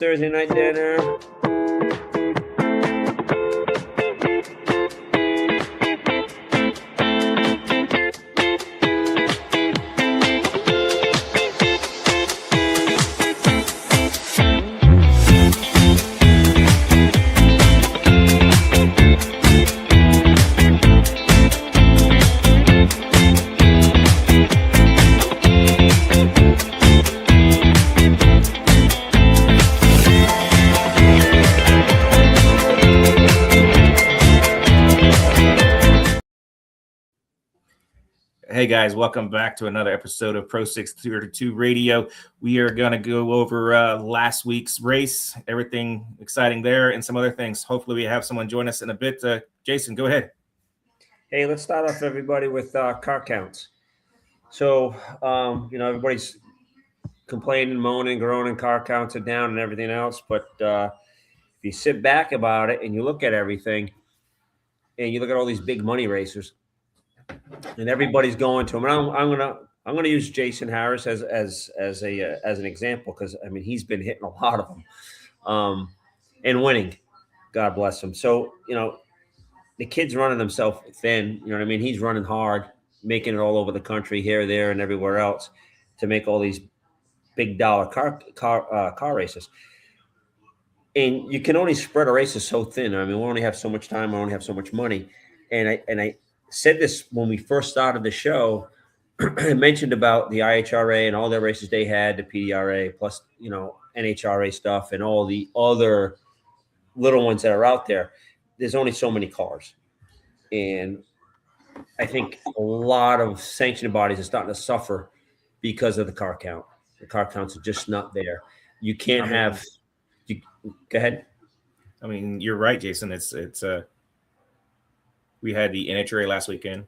Thursday night dinner. Hey guys, welcome back to another episode of Pro632 Radio. We are going to go over last week's race, everything exciting there, and some other things. Hopefully we have someone join us in a bit. Jason, go ahead. Hey, let's start off, everybody, with car counts. So, everybody's complaining, moaning, groaning, car counts are down and everything else. But if you sit back about it and you look at everything and you look at all these big money racers, and everybody's going to him. And I'm gonna use Jason Harris as an example because I mean he's been hitting a lot of them, and winning. God bless him. So the kid's running himself thin. You know what I mean? He's running hard, making it all over the country, here, there, and everywhere else, to make all these big dollar car races. And you can only spread a race so thin. I mean, we only have so much time. We only have so much money, and I said this when we first started the show. I mentioned about the IHRA and all their races they had, the PDRA, plus, NHRA stuff and all the other little ones that are out there. There's only so many cars. And I think a lot of sanctioning bodies are starting to suffer because of the car count. The car counts are just not there. You can't have – go ahead. I mean, you're right, Jason. It's we had the NHRA last weekend,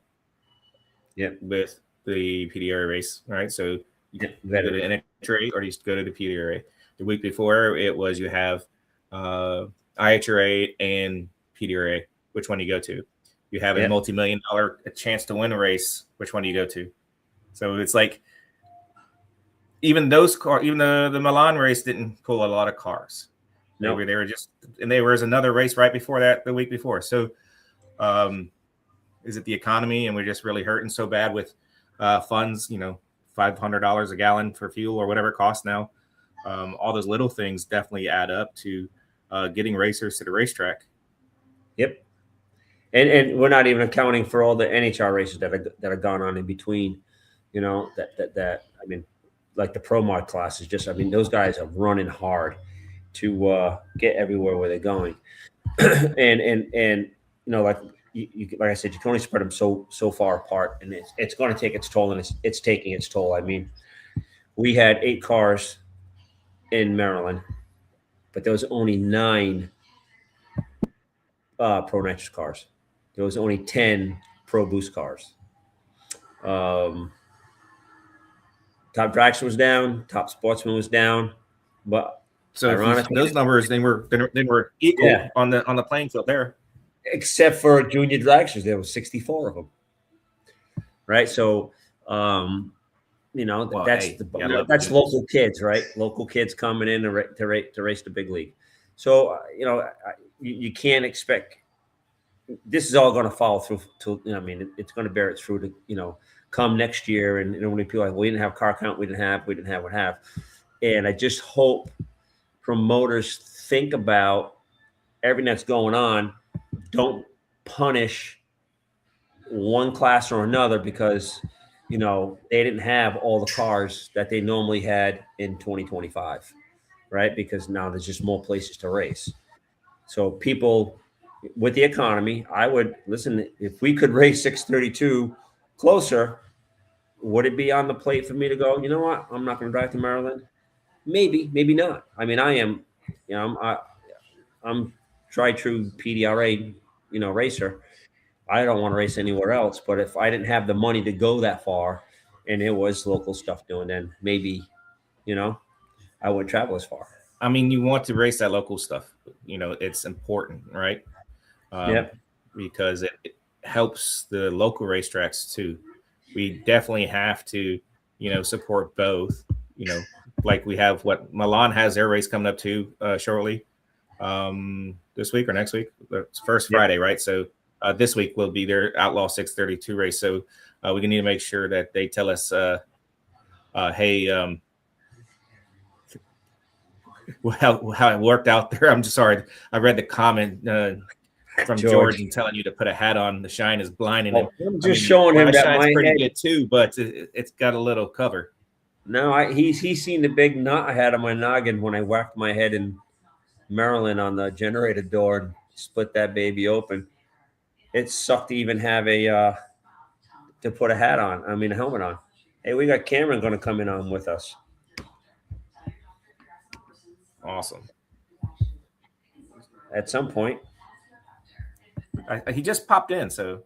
with the PDRA race, right? So you can go to the NHRA or you go to the PDRA. The week before, it was you have IHRA and PDRA. Which one do you go to? You have a multi-million-dollar chance to win a race. Which one do you go to? So it's like even those cars, even the Milan race didn't pull a lot of cars. No, they were just, and there was another race right before that, the week before. So. Is it the economy and we're just really hurting so bad with funds, $500 a gallon for fuel or whatever it costs now? All those little things definitely add up to getting racers to the racetrack. Yep. And we're not even accounting for all the NHR races that are gone on in between, that I mean, like the Pro Mod class is just, I mean, those guys are running hard to get everywhere where they're going. and like like I said, you can only spread them so far apart, and it's going to take its toll, and it's taking its toll. I mean, we had 8 cars in Maryland, but there was only 9 Pro Nitrous cars. There was only 10 Pro Boost cars. Top Dragster was down, Top Sportsman was down, but so ironically, those numbers they were equal on the playing field there. Except for junior dragsters, there was 64 of them, right? So, that's local kids, right? Local kids coming in to race the big league. So, you can't expect this is all going to follow through. It's going to bear its fruit. Come next year, and when people are like, we didn't have car count, we didn't have, and I just hope promoters think about everything that's going on. Don't punish one class or another because, they didn't have all the cars that they normally had in 2025, right? Because now there's just more places to race. So people with the economy, I would listen, if we could race 632 closer, would it be on the plate for me to go, you know what? I'm not going to drive to Maryland. Maybe not. I mean, I am, I'm tri-true PDRA, racer. I don't want to race anywhere else. But if I didn't have the money to go that far and it was local stuff doing, then maybe, I wouldn't travel as far. I mean, you want to race that local stuff. It's important, right? Because it helps the local racetracks too. We definitely have to, support both, like we have what Milan has their race coming up too shortly, this week or next week. It's first Friday, right? So this week will be their Outlaw 632 race. So we need to make sure that they tell us, hey, how it worked out there. I'm just sorry. I read the comment from George and telling you to put a hat on. The shine is blinding him. I'm just showing him that shine's my pretty head good too, but it's got a little cover. No, he's seen the big knot I had on my noggin when I whacked my head in Maryland on the generator door and split that baby open. It sucked to even have a to put a hat on. I mean, a helmet on. Hey, we got Cameron going to come in on with us. Awesome. At some point. He just popped in, so.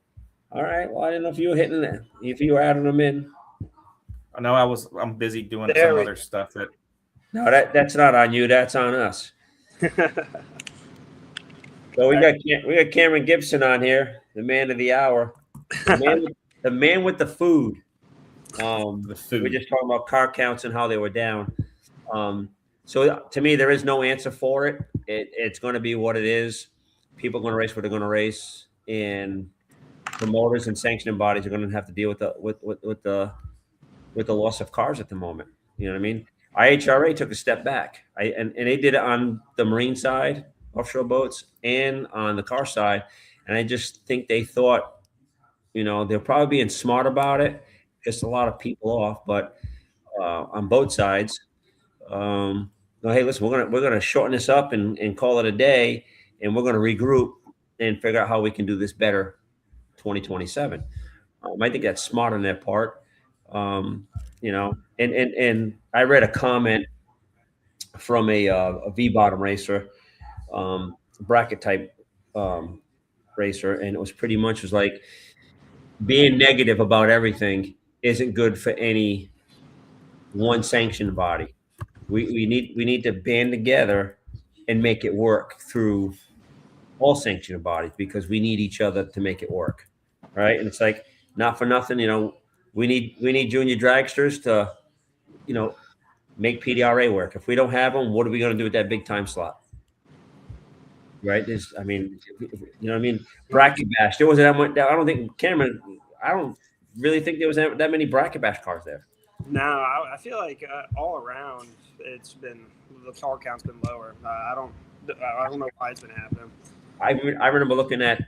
All right. Well, I didn't know if you were hitting it. If you were adding them in. No, I'm busy doing some other stuff. No, that's not on you. That's on us. So we got Cameron Gibson on here, the man of the hour, the man with the food. The food. We're just talking about car counts and how they were down. So to me, there is no answer for it. It's going to be what it is. People are going to race what they're going to race, and promoters and sanctioning bodies are going to have to deal with the loss of cars at the moment. You know what I mean? IHRA took a step back. And they did it on the marine side, offshore boats, and on the car side. And I just think they thought, they're probably being smart about it. Pissed a lot of people off, but on both sides, hey, listen, we're gonna shorten this up and call it a day, and we're gonna regroup and figure out how we can do this better 2027. I think that's smart on their part. And I read a comment from a V-bottom racer, bracket type racer, and it was pretty much like being negative about everything isn't good for any one sanctioned body. We need to band together and make it work through all sanctioned bodies, because we need each other to make it work, right? And it's like, not for nothing, we need junior dragsters to, make PDRA work. If we don't have them, what are we going to do with that big time slot? Right? Bracket bash. There wasn't that much. I don't think Cameron. I don't really think there was that many bracket bash cars there. No, I feel like all around the car count's been lower. I don't know why it's been happening. I remember looking at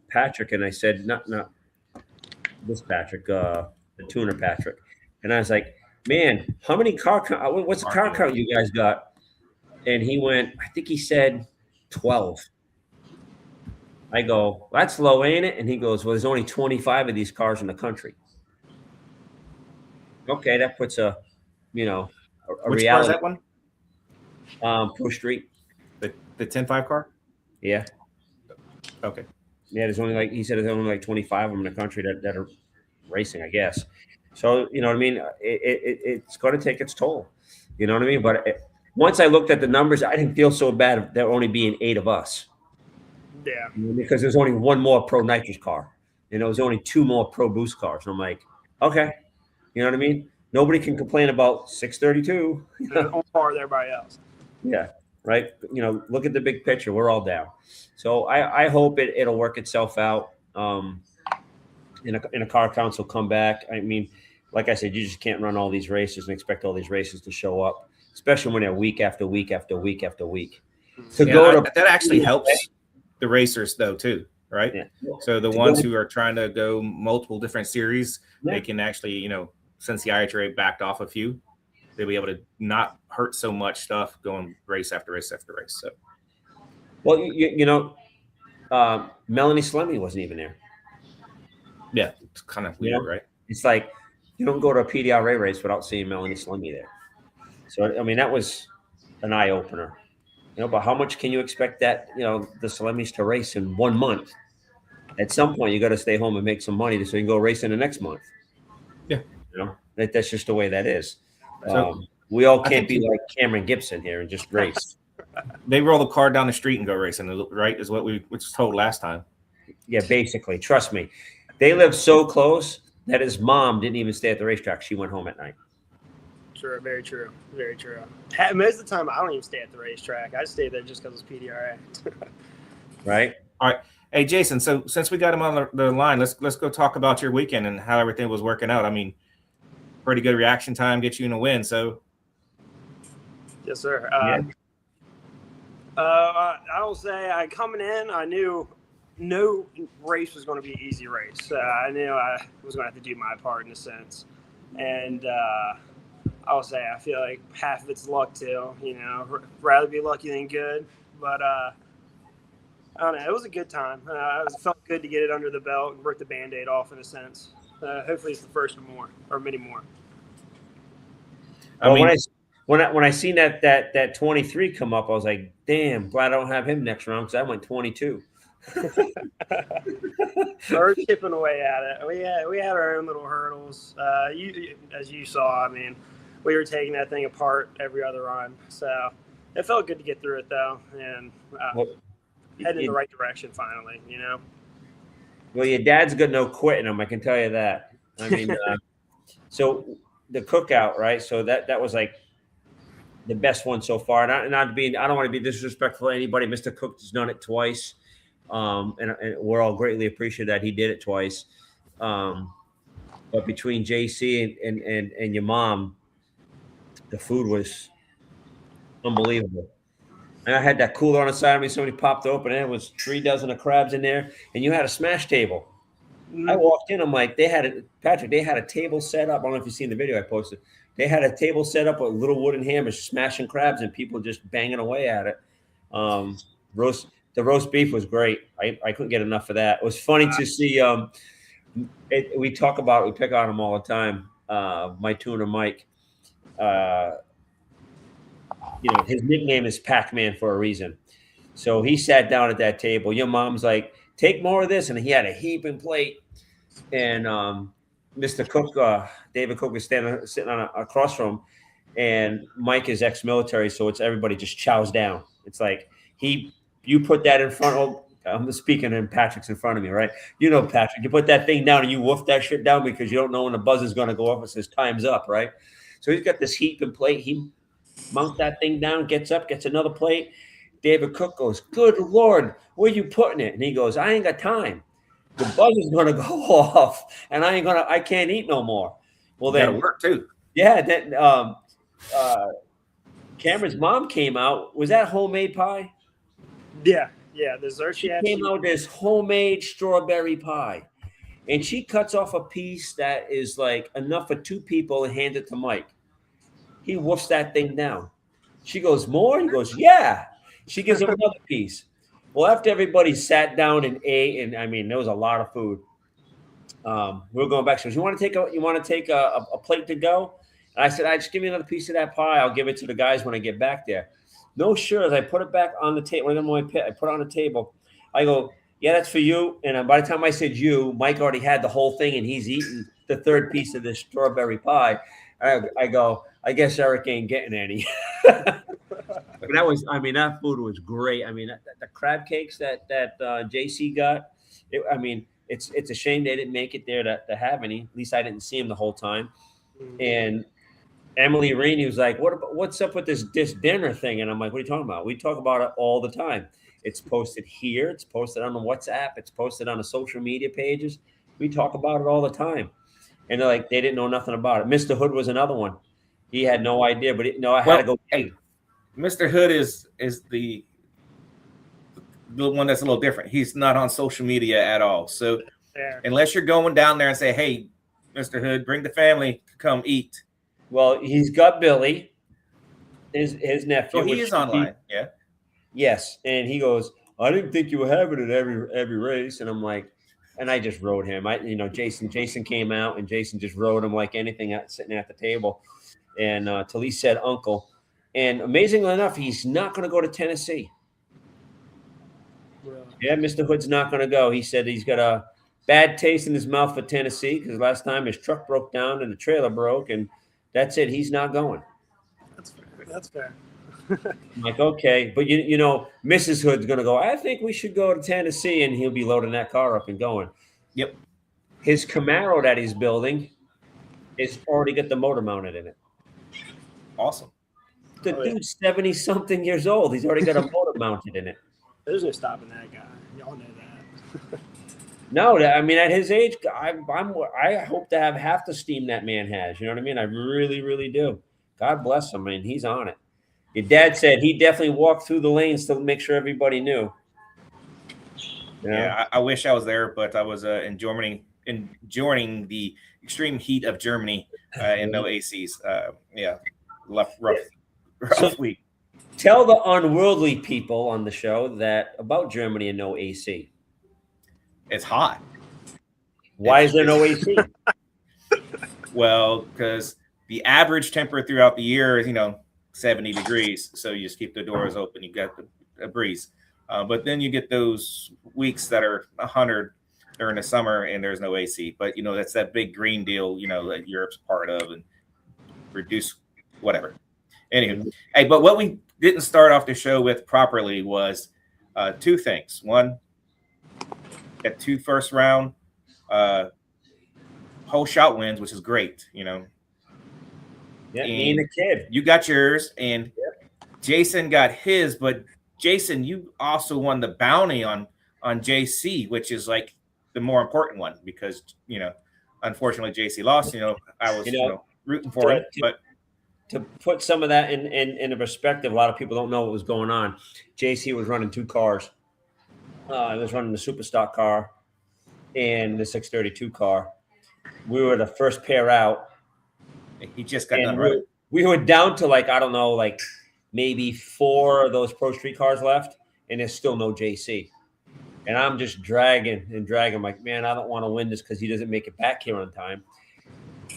Patrick, and I said, not this Patrick, the tuner Patrick, and I was like, man, how many what's the car count you guys got? And he went, I think he said 12. I go, that's low, ain't it? And he goes, well, there's only 25 of these cars in the country. Okay, that puts a Which reality. car is that one? Pro Street. The 10.5 car? Yeah. Okay. Yeah, there's only he said there's only like 25 of them in the country that are racing, I guess. So, you know what I mean? It's going to take its toll. You know what I mean? But once I looked at the numbers, I didn't feel so bad there only being 8 of us. Yeah. Because there's only one more Pro Nitrous car. And there was only 2 more Pro Boost cars. And I'm like, okay. You know what I mean? Nobody can complain about 632. On par with everybody else. Yeah. Right. Look at the big picture. We're all down. So I hope it'll work itself out. In a car council come back. I mean, like I said, you just can't run all these races and expect all these races to show up, especially when they're week after week after week after week. That actually helps the racers though too, right? Yeah. So the ones who are trying to go multiple different series, they can actually, since the IHRA backed off a few, they'll be able to not hurt so much stuff going race after race after race. So, well, Melanie Slemmy wasn't even there. Yeah, it's kind of weird, right? It's like you don't go to a PDRA race without seeing Melanie Slemmy there. So, I mean, that was an eye opener. But how much can you expect that, the Slemmies to race in 1 month? At some point, you got to stay home and make some money so you can go race in the next month. Yeah. That's just the way that is. So, we all can't be like Cameron Gibson here and just race. They roll the car down the street and go racing, right? Is what we was told last time. Yeah, basically. Trust me. They live so close that his mom didn't even stay at the racetrack. She went home at night. Sure, very true. Very true. Most of the time, I don't even stay at the racetrack. I just stay there just because it's PDRA. Right. All right. Hey, Jason, so since we got him on the line, let's go talk about your weekend and how everything was working out. I mean, pretty good reaction time, get you in a win. So, yes, sir. Yeah. I will say, coming in, I knew no race was going to be an easy race. I knew I was going to have to do my part in a sense. And I will say, I feel like half of it's luck too. You know, rather be lucky than good. But I don't know. It was a good time. It felt good to get it under the belt and rip the Band-Aid off in a sense. Hopefully, it's the first of more or many more. Well, when I seen that 23 come up, I was like, damn, glad I don't have him next round because I went 22. We're chipping away at it. We had our own little hurdles. As you saw, I mean, we were taking that thing apart every other run. So it felt good to get through it though, and heading in the right direction finally. You know. Well, your dad's got no quitting him. I can tell you that. I mean, so the cookout, right? So that was like the best one so far. I don't want to be disrespectful to anybody. Mr. Cook has done it twice. And we're all greatly appreciative that he did it twice. But between JC and your mom, the food was unbelievable. And I had that cooler on the side of me. Somebody popped open, and it was 3 dozen of crabs in there. And you had a smash table. Mm-hmm. I walked in. I'm like, they had a table set up. I don't know if you've seen the video I posted. They had a table set up with little wooden hammers smashing crabs and people just banging away at it. The roast beef was great. I couldn't get enough of that. It was funny to see. We pick on him all the time. My tuner, Mike. His nickname is Pac-Man for a reason. So he sat down at that table. Your mom's like, take more of this. And he had a heaping plate. And Mr. Cook, David Cook, was sitting across from him. And Mike is ex-military, so it's everybody just chows down. It's like you put that in front of, I'm speaking and Patrick's in front of me, right? You know, Patrick, you put that thing down and you woof that shit down because you don't know when the buzz is going to go off. It says time's up, right? So he's got this heaping plate. He mounts that thing down, gets up, gets another plate. David Cook goes, good Lord, where you putting it? And he goes, I ain't got time. The buzz is going to go off and I can't eat no more. Well, then that'll work too. Yeah. Then Cameron's mom came out. Was that homemade pie? Yeah. Dessert. She came out with this homemade strawberry pie. And she cuts off a piece that is like enough for 2 people and hands it to Mike. He woofs that thing down. She goes, more? He goes, yeah. She gives him another piece. Well, after everybody sat down and ate, and I mean, there was a lot of food. We were going back. She goes, you want to take a plate to go? And I said, just give me another piece of that pie. I'll give it to the guys when I get back there. No, sure. As I put it back on the table, I put it on the table. I go, yeah, that's for you. And by the time I said you, Mike already had the whole thing, and he's eating the 3rd piece of this strawberry pie. I go, I guess Eric ain't getting any. But that food was great. I mean, the crab cakes that JC got. It's a shame they didn't make it there to have any. At least I didn't see him the whole time. And Emily Rainey was like, what's up with this dinner thing? And I'm like, what are you talking about? We talk about it all the time. It's posted here. It's posted on the WhatsApp. It's posted on the social media pages. We talk about it all the time. And they're like, they didn't know nothing about it. Mr. Hood was another one. He had no idea, but I had to go. Hey, Mr. Hood is the one that's a little different. He's not on social media at all. So unless you're going down there and say, hey, Mr. Hood, bring the family to come eat. Well, he's got Billy, his nephew. So he is online, yeah. Yes, and he goes, I didn't think you were having it every race. And I'm like, and I just rode him. Jason came out, and Jason just rode him like anything sitting at the table. And Talise said, uncle. And amazingly enough, he's not going to go to Tennessee. Yeah, Mr. Hood's not going to go. He said he's got a bad taste in his mouth for Tennessee because last time his truck broke down and the trailer broke, and that's it. He's not going. That's fair. I'm like, okay. But, Mrs. Hood's going to go, I think we should go to Tennessee, and he'll be loading that car up and going. Yep. His Camaro that he's building is already got the motor mounted in it. awesome. The dude's 70-something years old. He's already got a motor mounted in it. There's no stopping that guy. Y'all know that. No, I mean, at his age, I hope to have half the steam that man has. You know what I mean? I really, really do. God bless him. I mean, he's on it. Your dad said he definitely walked through the lanes to make sure everybody knew. Yeah, I wish I was there, but I was in Germany, enjoying the extreme heat of Germany and no ACs. Rough week. Tell the unworldly people on the show that about Germany and no AC. It's hot. Why is there no AC? Well, because the average temperature throughout the year is, 70 degrees. So you just keep the doors open. You got a breeze. But then you get those weeks that are 100 during the summer and there's no AC. But, that's that big green deal, that Europe's part of and reduce whatever. Anyway, hey, but what we didn't start off the show with properly was two things. One, at 2 first round whole shot wins, which is great, Yeah, me and the kid. You got yours, and Jason got his, but Jason, you also won the bounty on JC, which is like the more important one because unfortunately JC lost. I was rooting for him, but to put some of that in perspective, a lot of people don't know what was going on. JC was running 2 cars. I was running the Superstock car and the 632 car. We were the first pair out. He just got done right. We were down to maybe 4 of those Pro Street cars left, and there's still no JC. And I'm just dragging. I'm like, man, I don't want to win this because he doesn't make it back here on time.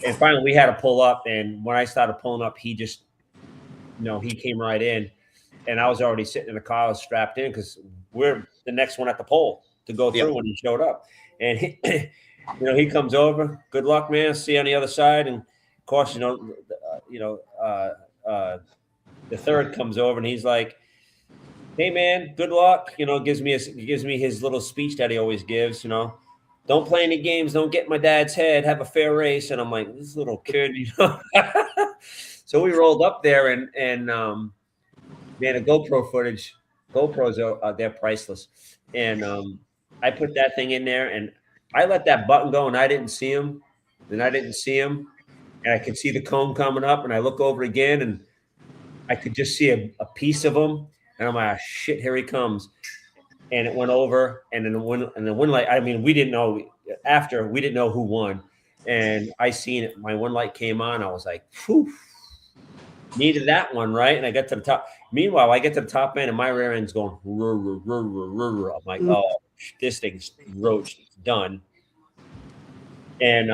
And finally, we had to pull up. And when I started pulling up, he just, he came right in. And I was already sitting in the car, I was strapped in because we're the next one at the pole to go through when he showed up. And he comes over. Good luck, man. See you on the other side. And of course, the third comes over and he's like, "Hey, man, good luck." Gives me his little speech that he always gives. Don't play any games. Don't get in my dad's head. Have a fair race. And I'm like, this little kid. So we rolled up there and man, the GoPro footage. GoPros they're priceless. And I put that thing in there and I let that button go and I didn't see him. And I didn't see him. And I could see the cone coming up and I look over again and I could just see a piece of him. And I'm like, shit, here he comes. And it went over. And then the win light, I mean, we didn't know who won. And I seen it. My win light came on. I was like, phew. Needed that one, right? And I got to the top. Meanwhile, I get to the top end and my rear end's going, rrr, rrr, rrr, rrr. I'm like, oh, this thing's roached. It's done. And,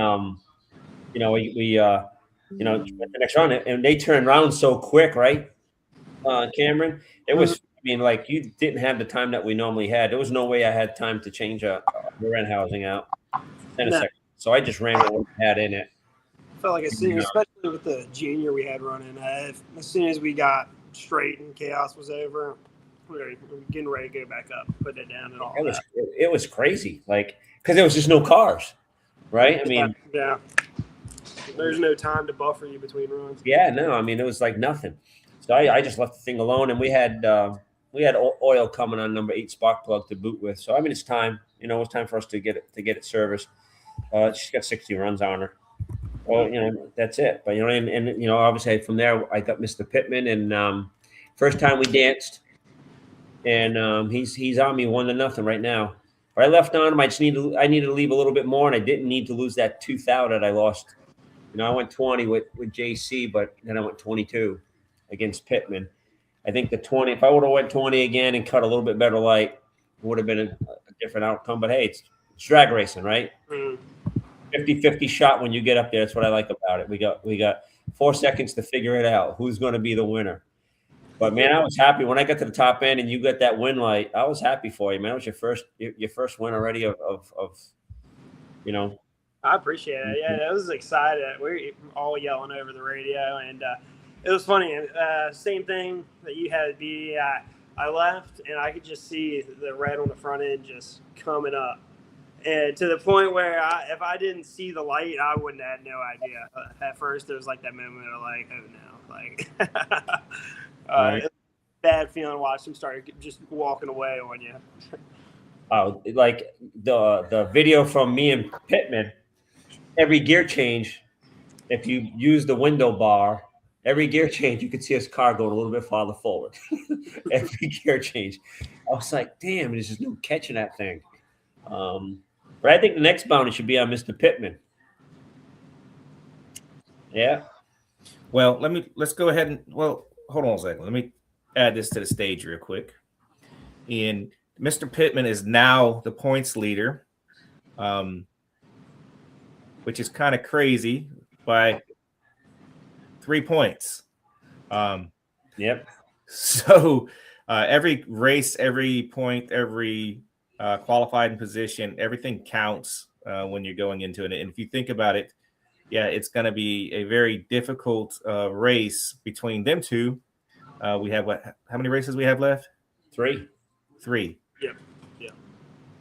we the next round, and they turned around so quick, right, Cameron? It was, you didn't have the time that we normally had. There was no way I had time to change a rear end housing out in a second. So I just ran with what I had in it. Felt like especially with the junior we had running. As soon as we got straight and chaos was over, we were getting ready to go back up, put it down, and all that. It was crazy, because there was just no cars, right? Yeah. There's no time to buffer you between runs. Yeah, no, it was like nothing. So I just left the thing alone, and we had oil coming on number 8 spark plug to boot with. So it's time. It's time for us to get it serviced. She's got 60 runs on her. Well, that's it. But and obviously from there I got Mr. Pittman, and first time we danced, and he's on me 1-0 right now. But I left on him. I needed to leave a little bit more, and I didn't need to lose that 2 thou that I lost. I went 20 with JC, but then I went 22 against Pittman. I think the 20. If I would have went 20 again and cut a little bit better light, it would have been a different outcome. But hey, it's drag racing, right? 50-50 shot when you get up there. That's what I like about it. We got 4 seconds to figure it out. Who's going to be the winner? But man, I was happy when I got to the top end and you got that win light. I was happy for you, man. It was your first win already of. I appreciate it. Yeah, I was excited. We were all yelling over the radio, and it was funny. Same thing that you had. I left, and I could just see the red on the front end just coming up. And to the point where if I didn't see the light, I wouldn't have had no idea. At first, there was like that moment of like, oh no. Like, Right. bad feeling watching him start just walking away on you. Like the video from me and Pittman, every gear change, if you use the window bar, every gear change, you could see his car going a little bit farther forward. Every gear change. I was like, damn, there's just no catching that thing. But I think the next bounty should be on Mr. Pittman. Yeah. Well, let's go ahead and hold on a second. Let me add this to the stage real quick. And Mr. Pittman is now the points leader, which is kind of crazy, by 3 points. Yep. So every race, every point, every qualified position, everything counts when you're going into it. And if you think about it, yeah, it's going to be a very difficult race between them two. We have how many races we have left? Three. Yep. Yeah.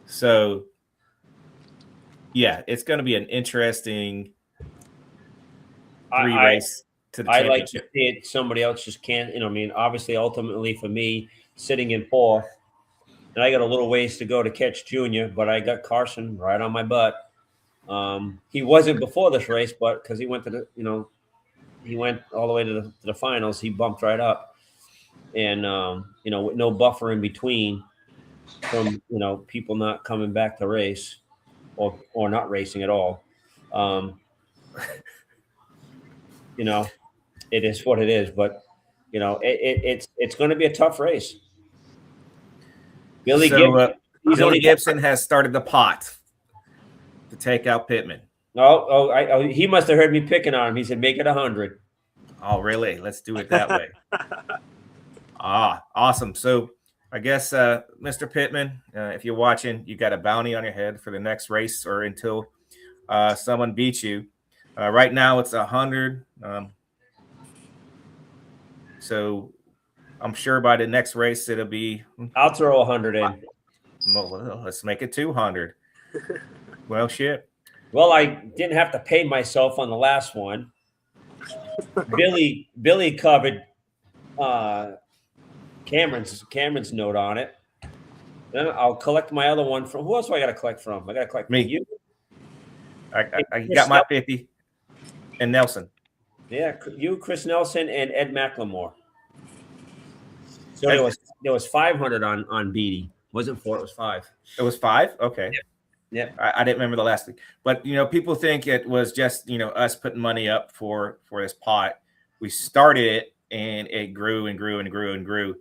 So, yeah, it's going to be an interesting race to the I championship. like to see it. Somebody else just can't. I mean, obviously, ultimately for me, sitting in fourth, and I got a little ways to go to catch Junior, but I got Carson right on my butt. He wasn't before this race, but because he went to he went all the way to the finals, he bumped right up, and with no buffer in between from people not coming back to race or not racing at all. It is what it is, but it's going to be a tough race. Billy Gibson has started the pot to take out Pittman. He must have heard me picking on him. He said, "Make it 100." Oh, really? Let's do it that way. Awesome. So I guess, Mr. Pittman, if you're watching, you got a bounty on your head for the next race or until someone beats you. Right now it's 100. So I'm sure by the next race it'll be. I'll throw 100 in. Well, let's make it 200. Well, shit. Well, I didn't have to pay myself on the last one. Billy covered Cameron's note on it. Then I'll collect my other one from. Who else do I got to collect from? I got to collect me. From you. I got my 50. And Nelson. Yeah, you, Chris Nelson, and Ed McLemore. So there was 500 on Beatty. Wasn't 4, it was 5. It was 5? Okay. Yep. I didn't remember the last thing. But people think it was just us putting money up for this pot. We started it and it grew and grew and grew and grew.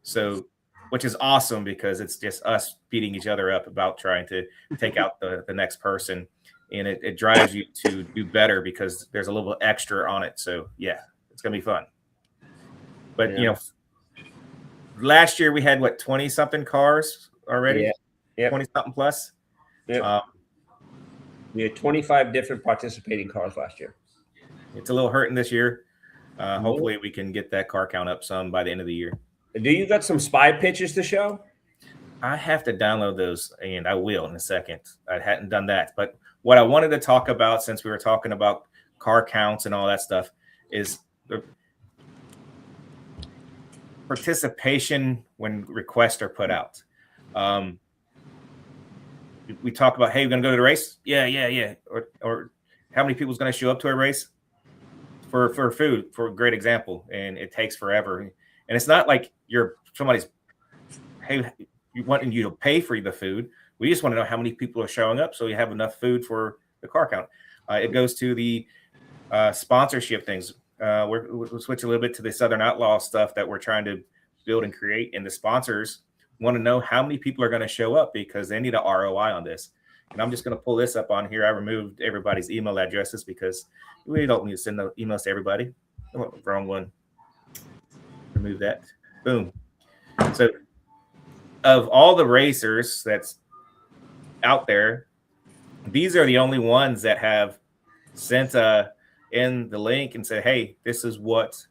So which is awesome because it's just us beating each other up about trying to take out the next person. And it drives you to do better because there's a little extra on it. So yeah, it's gonna be fun. But last year we had 20 something cars already. Yeah, 20 something plus. Yeah, we had 25 different participating cars last year. It's a little hurting this year. Hopefully we can get that car count up some by the end of the year. Do you got some spy pictures to show? I have to download those, and I will in a second. I hadn't done that, but what I wanted to talk about, since we were talking about car counts and all that stuff, is the participation when requests are put out. We talk about, hey, we're going to go to the race? Yeah. Or how many people's going to show up to a race for food, for a great example, and it takes forever. And it's not like somebody's, hey, you wanting you to pay for the food. We just want to know how many people are showing up so you have enough food for the car count. It goes to the sponsorship things. We'll switch a little bit to the Southern Outlaw stuff that we're trying to build and create. And the sponsors want to know how many people are going to show up because they need an ROI on this. And I'm just going to pull this up on here. I removed everybody's email addresses because we don't need to send the emails to everybody. Oh, wrong one. Remove that. Boom. So of all the racers that's out there, these are the only ones that have sent in the link and said, hey, this is what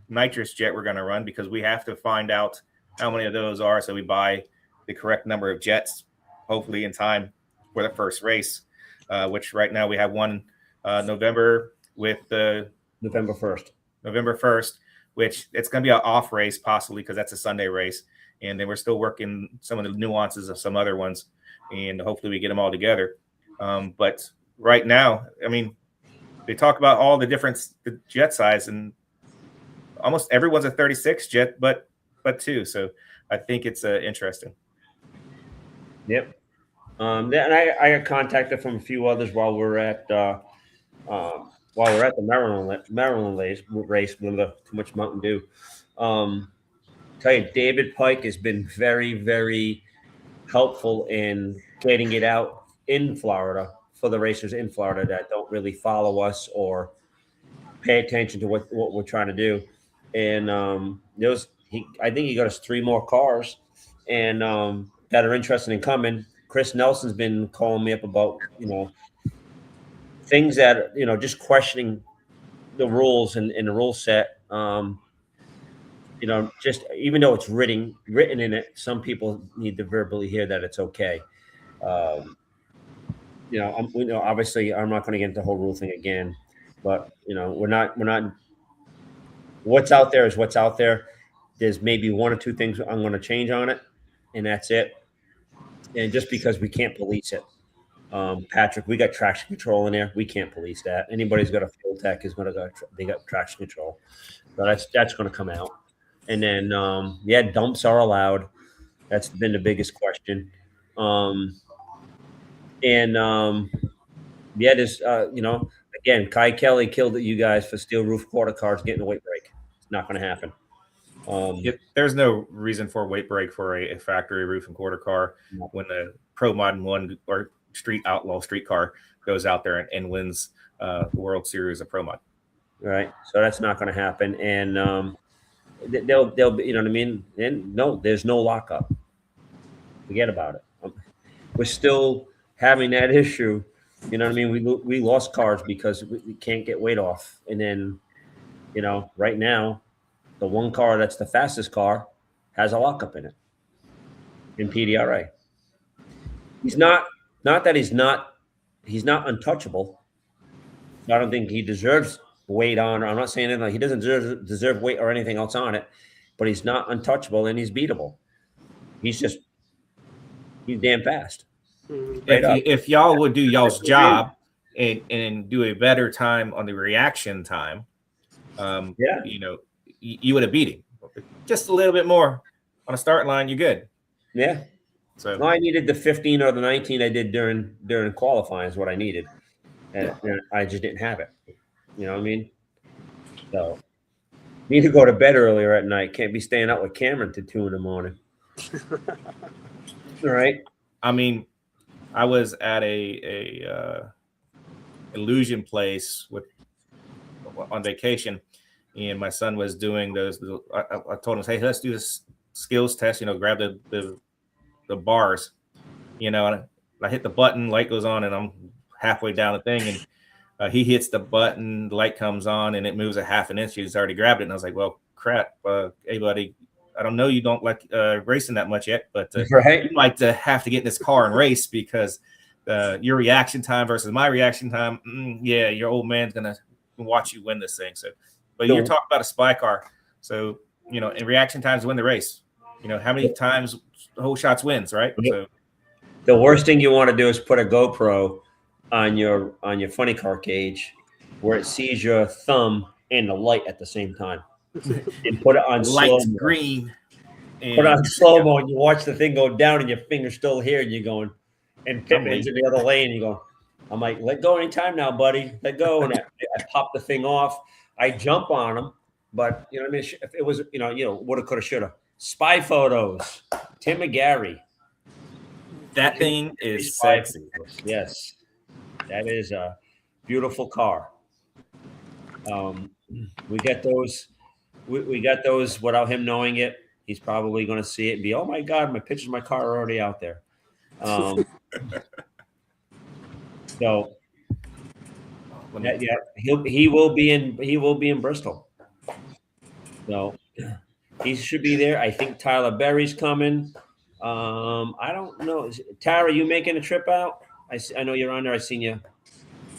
nitrous jet we're going to run, because we have to find out how many of those are so we buy the correct number of jets, hopefully in time for the first race, which right now we have one November with the November 1st, which it's going to be an off race possibly because that's a Sunday race. And then we're still working some of the nuances of some other ones. And hopefully we get them all together. But right now, I mean, they talk about all the jet size, and almost everyone's a 36 jet, but 2. So I think it's interesting. Yep. And I got contacted from a few others while we're at the Maryland race. Too much Mountain Dew. Tell you, David Pike has been very, very helpful in getting it out in Florida for the racers in Florida that don't really follow us or pay attention to what we're trying to do. And I think he got us 3 more cars, and that are interested in coming. Chris Nelson's been calling me up about things that just questioning the rules and the rule set. Just even though it's written in it, some people need to verbally hear that it's okay. Obviously, I'm not going to get into the whole rule thing again, but we're not. What's out there is what's out there. There's maybe 1 or 2 things I'm going to change on it, and that's it. And just because we can't police it, Patrick, we got traction control in there. We can't police that. Anybody's got a fuel tech is going to they got traction control, so that's going to come out. And then, dumps are allowed. That's been the biggest question. There's, again, Kai Kelly killed you guys for steel roof quarter cars getting a weight break. It's not going to happen. There's no reason for a weight break for a factory roof and quarter car when the Pro Modern 1 or Street Outlaw street car goes out there and wins the World Series of Pro Mod. Right. So that's not going to happen. And, they'll be, you know what I mean? And no, there's no lockup. Forget about it. We're still having that issue. You know what I mean? We lost cars because we can't get weight off. And then, right now, the one car that's the fastest car has a lockup in it in PDRA. He's not untouchable. I don't think he deserves weight on. I'm not saying anything. He doesn't deserve weight or anything else on it, but he's not untouchable and he's beatable. He's damn fast. If y'all would do y'all's job and do a better time on the reaction time, you would have beat him. Just a little bit more on a start line, you're good. Yeah. So I needed the 15 or the 19 I did during qualifying is what I needed, and I just didn't have it. You know what I mean? So need to go to bed earlier at night. Can't be staying out with Cameron till 2 a.m. All right. I mean, I was at a illusion place on vacation, and my son was doing those. I told him, "Hey, let's do this skills test. Grab the bars. And I hit the button, light goes on, and I'm halfway down the thing, and he hits the button, the light comes on, and it moves a half an inch. He's already grabbed it, and I was like, "Well, crap, hey, buddy, I don't know you don't like racing that much yet, but right. You might have to get in this car and race because your reaction time versus my reaction time, your old man's gonna watch you win this thing." So, but you're talking about a spy car, so in reaction times win the race. How many times whole shots wins, right? So the worst thing you want to do is put a GoPro on your funny car cage where it sees your thumb and the light at the same time, and put it on lights slow-mo. Green. Put it on slow-mo and you watch the thing go down and your finger's still here and you're going, and Pittman's in the other lane. You go, I'm like, let go anytime now, buddy. Let go. And I pop the thing off. I jump on him, but what I mean? If it was, woulda, coulda, shoulda. Spy photos. Tim McGarry. That thing is sexy. Yes. That is a beautiful car. We got those. We got those without him knowing it. He's probably going to see it and be, "Oh my God, my pictures of my car are already out there." So, he will be in Bristol. So he should be there. I think Tyler Berry's coming. I don't know. Tara, you making a trip out? I know you're on there. I seen you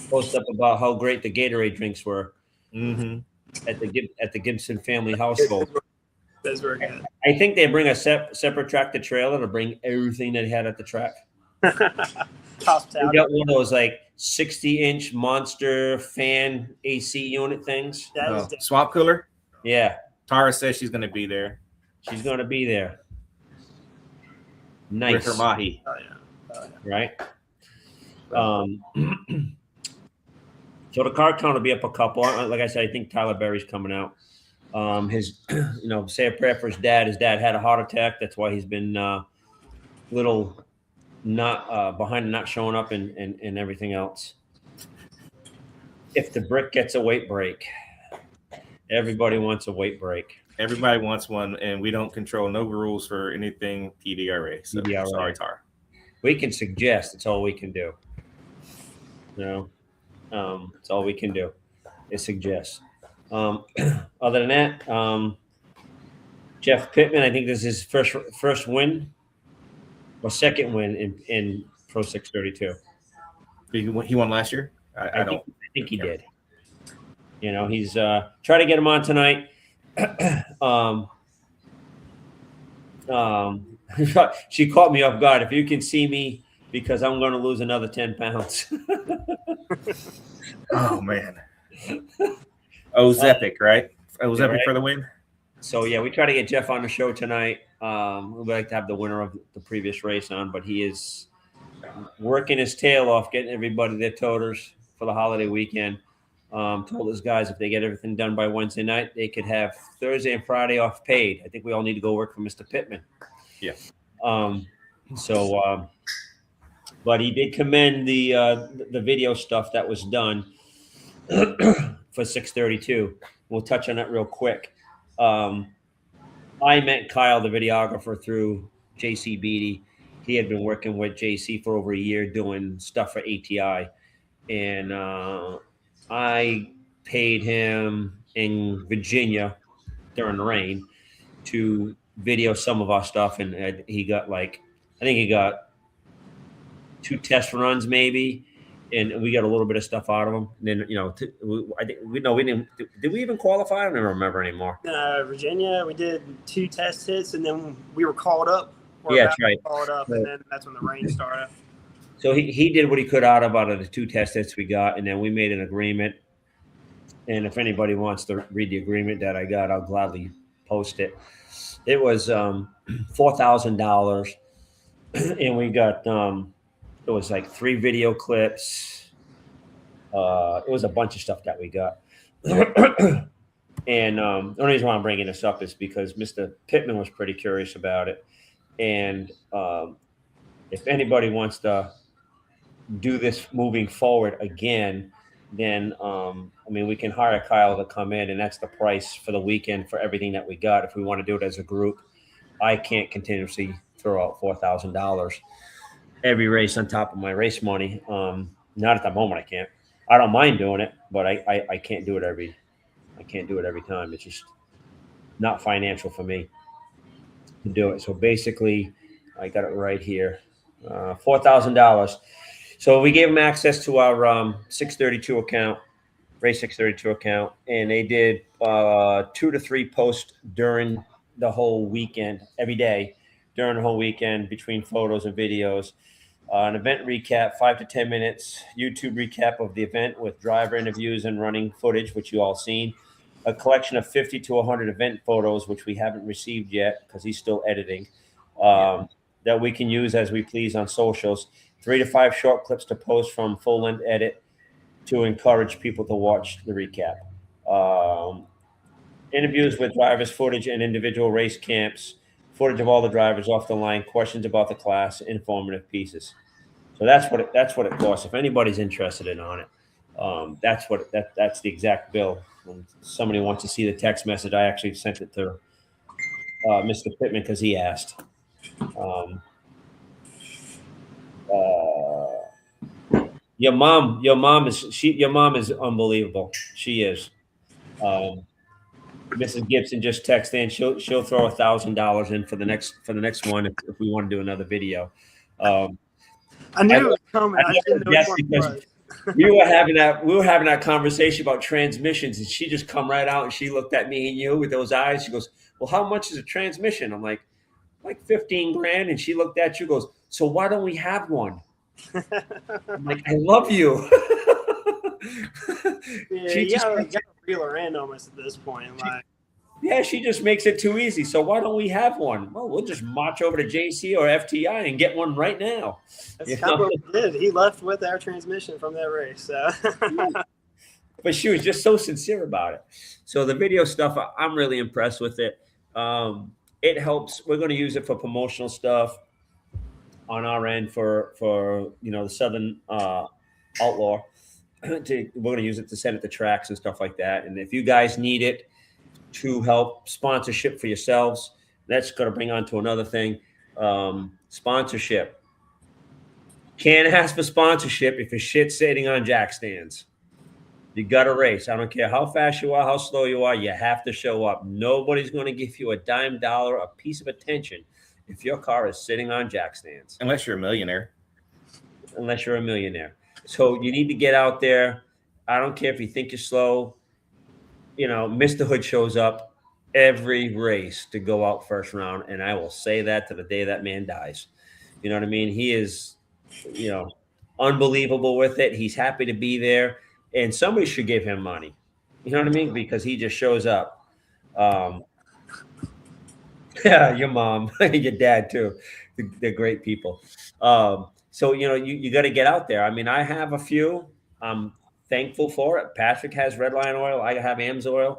post up about how great the Gatorade drinks were. at the Gibson family household. That's very good. I think they bring a separate tractor trailer to bring everything they had at the track. We got one of those like 60-inch monster fan AC unit things. Swap cooler? Yeah. Tara says she's going to be there. She's going to be there. Nice. With her mahi. Oh, yeah. Right? So the car count will be up a couple. Like I said, I think Tyler Berry's coming out. His, say a prayer for his dad. His dad had a heart attack. That's why he's been little not behind and not showing up and everything else. If the brick gets a weight break, everybody wants a weight break. Everybody wants one, and we don't control no rules for anything PDRA. So sorry, Tara. We can suggest. It's all we can do. It's all we can do is suggest. Other than that, Jeff Pittman, I think this is his first win or second win in Pro 632. He won last year? I think he did. He's trying to get him on tonight. She caught me off guard. If you can see me, because I'm going to lose another 10 pounds. Oh, man. Zepic, right? Zepic right? For the win? So, yeah, we try to get Jeff on the show tonight. We'd like to have the winner of the previous race on, but he is working his tail off, getting everybody their toters for the holiday weekend. Told his guys if they get everything done by Wednesday night, they could have Thursday and Friday off paid. I think we all need to go work for Mr. Pittman. Yeah. But he did commend the video stuff that was done for 632. We'll touch on that real quick. I met Kyle, the videographer, through JC Beatty. He had been working with JC for over a year doing stuff for ATI. And I paid him in Virginia during the rain to video some of our stuff. And he got I think he got 2 test runs maybe. And we got a little bit of stuff out of him. And then, I think we didn't. Did we even qualify? I don't even remember anymore. Virginia, we did 2 test hits, and then we were called up. Yeah, that's right. Called up, and then that's when the rain started. So he did what he could out of the 2 test hits we got, and then we made an agreement. And if anybody wants to read the agreement that I got, I'll gladly post it. It was $4,000, and we got it was like 3 video clips. It was a bunch of stuff that we got. And the only reason why I'm bringing this up is because Mr. Pittman was pretty curious about it. And if anybody wants to do this moving forward again, then we can hire Kyle to come in, and that's the price for the weekend for everything that we got. If we want to do it as a group, I can't continuously throw out $4,000 every race on top of my race money. Not at the moment. I can't. I don't mind doing it, but I can't do it every time. It's just not financial for me to do it. So basically, I got it right here, $4,000. So we gave them access to our 632 account, Race 632 account, and they did 2 to 3 posts during the whole weekend, every day during the whole weekend between photos and videos. An event recap, 5 to 10 minutes, YouTube recap of the event with driver interviews and running footage, which you all seen. A collection of 50 to 100 event photos, which we haven't received yet because he's still editing, that we can use as we please on socials. 3 to 5 short clips to post from full-length edit to encourage people to watch the recap. Interviews with drivers, footage and individual race camps, footage of all the drivers off the line, questions about the class, informative pieces. So that's what it costs. If anybody's interested in on it, that's the exact bill. When somebody wants to see the text message, I actually sent it to Mr. Pittman because he asked. Your mom is unbelievable. She is. Mrs. Gibson just texted in. She'll throw $1,000 in for the next one if we want to do another video. I knew it was coming. I didn't know We were having that conversation about transmissions, and she just come right out and she looked at me and you with those eyes. She goes, "Well, how much is a transmission?" I'm like 15 grand. And she looked at you, goes, "So why don't we have one?" I'm like, "I love you." Yeah, you gotta reel her in almost at this point. Like, yeah, she just makes it too easy. So why don't we have one? Well, we'll just march over to JC or FTI and get one right now. That's kind of what we did. He left with our transmission from that race. So. But she was just so sincere about it. So the video stuff, I'm really impressed with it. It helps. We're going to use it for promotional stuff on our end for the Southern Outlaw. We're going to use it to send it to tracks and stuff like that. And if you guys need it to help sponsorship for yourselves, that's going to bring on to another thing. Sponsorship. Can't ask for sponsorship if your shit's sitting on jack stands. You got to race. I don't care how fast you are, how slow you are. You have to show up. Nobody's going to give you a dime dollar, a piece of attention if your car is sitting on jack stands. Unless you're a millionaire. So you need to get out there. I don't care if you think you're slow. Mr. Hood shows up every race to go out first round, and I will say that to the day that man dies. You know what I mean? He is, unbelievable with it. He's happy to be there, and somebody should give him money. You know what I mean? Because he just shows up. Yeah, your mom, your dad too. They're great people. So you got to get out there. I mean, I have a few. I'm thankful for it. Patrick has Redline oil. I have AMSOIL.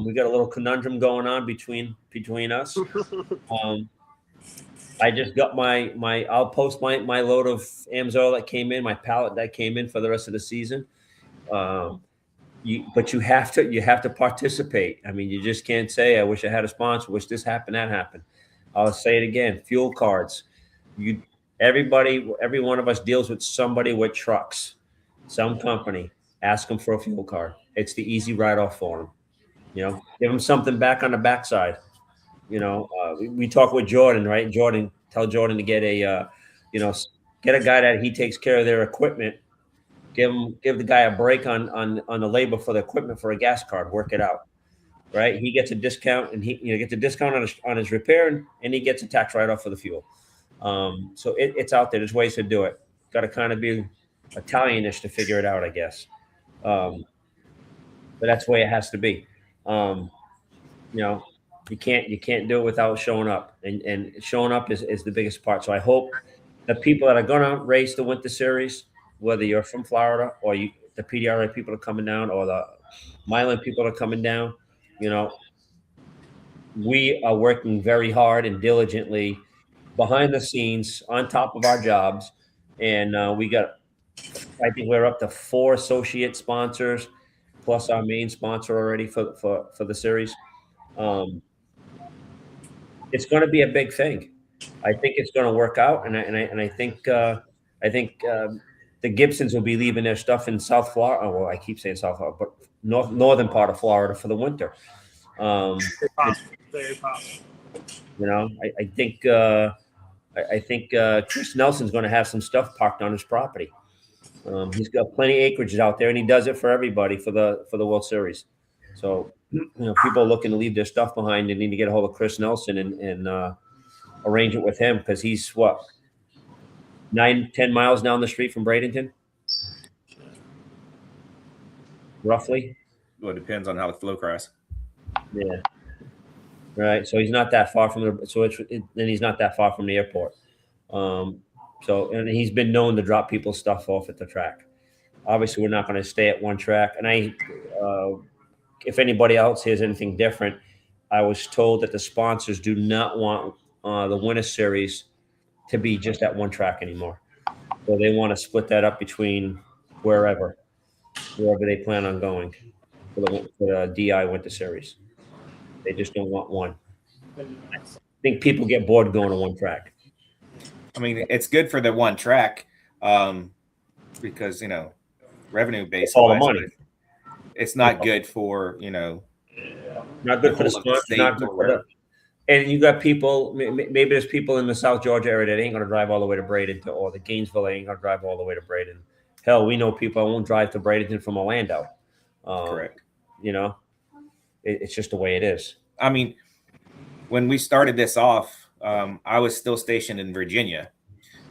We got a little conundrum going on between us. I just got I'll post my load of AMSOIL that came in, my pallet that came in for the rest of the season. But you have to participate. I mean, you just can't say, "I wish I had a sponsor, wish this happened, that happened." I'll say it again. Fuel cards. Every one of us deals with somebody with trucks, some company. Ask them for a fuel card. It's the easy write-off for them. Give them something back on the backside. We talk with Jordan, right? Tell Jordan to get get a guy that he takes care of their equipment. Give the guy a break on the labor for the equipment for a gas card. Work it out, right? He gets a discount, and he gets a discount on his repair, and he gets a tax write-off for the fuel. So it's out there. There's ways to do it. Got to kind of be Italianish to figure it out, I guess. But that's the way it has to be. You can't do it without showing up, and showing up is the biggest part. So I hope the people that are going to race the Winter Series, whether you're from Florida or the PDRA people are coming down, or the Milan people are coming down, we are working very hard and diligently behind the scenes on top of our jobs. And I think we're up to 4 associate sponsors plus our main sponsor already for the series. It's going to be a big thing. I think it's going to work out, and I think the Gibsons will be leaving their stuff in South Florida. Well, I keep saying South Florida, but northern part of Florida for the winter. Very possible. I think Chris Nelson's going to have some stuff parked on his property. He's got plenty of acreage out there, and he does it for everybody for the World Series. So people are looking to leave their stuff behind. They need to get a hold of Chris Nelson and arrange it with him, because he's 9-10 miles down the street from Bradenton, roughly. Well, it depends on how the flow crosses. Yeah. Right. So he's not that far from then he's not that far from the airport. And he's been known to drop people's stuff off at the track. Obviously, we're not going to stay at one track. And if anybody else hears anything different, I was told that the sponsors do not want the Winter Series to be just at one track anymore. So they want to split that up between wherever they plan on going for the DI Winter Series. They just don't want one. I think people get bored going to one track. I mean, it's good for the one track because, revenue based. All the money. It's not good for, not good for the sponsor, not good for the. And you got people, maybe there's people in the South Georgia area that ain't going to drive all the way to Bradenton, or the Gainesville ain't going to drive all the way to Bradenton. Hell, we know people that won't drive to Bradenton from Orlando. Correct. You know, it's just the way it is. I mean, when we started this off, I was still stationed in Virginia.